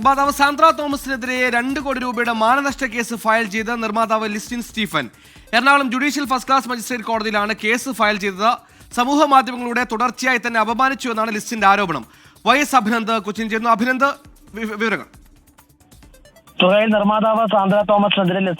നിർമ്മാതാവ് സാന്ദ്ര തോമസിനെതിരെ 2 കോടി രൂപയുടെ മാനനഷ്ട കേസ് ഫയൽ ചെയ്ത് നിർമ്മാതാവ് Listin Stephen Ernakulam judicial first class magistrate കോടതിയിലാണ് കേസ് ഫയൽ ചെയ്തത്. സമൂഹ മാധ്യമങ്ങളുടെ തുടർച്ചയായി തന്നെ അപമാനിച്ചു എന്നാണ് ലിസ്റ്റിന്റെ ആരോപണം. YS അഭിനന്ദ് കൊച്ചിൻ ചെയ്യുന്നു. അഭിനന്ദ്, വിവരങ്ങൾ. തുകയിൽ നിർമ്മാതാവ് സാന്ദ്ര തോമസിനെതിരെ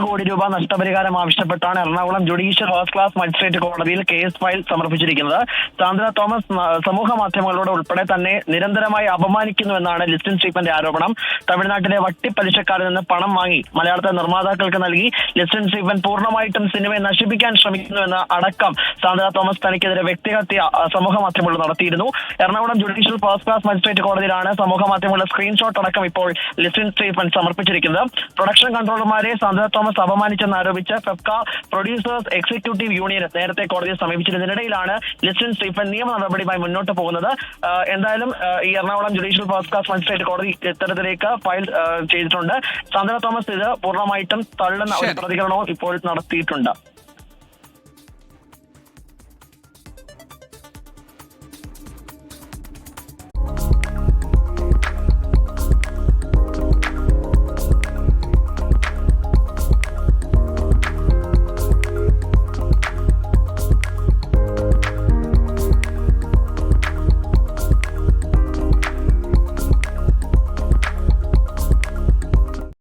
കോടി രൂപ നഷ്ടപരിഹാരം ആവശ്യപ്പെട്ടാണ് Ernakulam judicial first class magistrate കോടതിയിൽ കേസ് ഫയൽ സമർപ്പിച്ചിരിക്കുന്നത്. സാന്ദ്ര തോമസ് സമൂഹ മാധ്യമങ്ങളോട് ഉൾപ്പെടെ തന്നെ നിരന്തരമായി അപമാനിക്കുന്നുവെന്നാണ് ലിസ്റ്റിൻ സ്റ്റീഫന്റെ ആരോപണം. തമിഴ്നാട്ടിലെ വട്ടിപ്പലിശക്കാരിൽ നിന്ന് പണം വാങ്ങി മലയാളത്തെ നിർമ്മാതാക്കൾക്ക് നൽകി ലിസ്റ്റിൻ സ്റ്റീഫൻ പൂർണ്ണമായിട്ടും സിനിമയെ നശിപ്പിക്കാൻ ശ്രമിക്കുന്നുവെന്ന അടക്കം സാന്ദ്ര തോമസ് തനിക്കെതിരെ വ്യക്തിഹത്യ സമൂഹ മാധ്യമങ്ങൾ നടത്തിയിരുന്നു. Ernakulam judicial first class magistrate കോടതിയിലാണ് സമൂഹ മാധ്യമങ്ങളുടെ സ്ക്രീൻഷോട്ട് അടക്കം ഇപ്പോൾ ലിസ്റ്റിൻ സ്റ്റീഫൻ സമർപ്പിച്ചിരിക്കുന്നത്. പ്രൊഡക്ഷൻ കൺട്രോളർമാരെ സാന്ദ്ര തോമസ് അപമാനിച്ചെന്നാരോപിച്ച് ഫെഫ്ക പ്രൊഡ്യൂസേഴ്സ് എക്സിക്യൂട്ടീവ് യൂണിയൻ നേരത്തെ കോടതിയെ സമീപിച്ചിരുന്നതിനിടയിലാണ് ലിസ്റ്റിൻ സ്റ്റീഫൻ നിയമ നടപടിയുമായി മുന്നോട്ട് പോകുന്നത്. എന്തായാലും ഈ Ernakulam judicial first class magistrate കോടതി ഇത്തരത്തിലേക്ക് ഫയൽ ചെയ്തിട്ടുണ്ട്. സാന്ദ്ര തോമസ് ഇത് പൂർണ്ണമായിട്ടും തള്ളുന്ന ഒരു പ്രതികരണവും ഇപ്പോൾ നടത്തിയിട്ടുണ്ട്.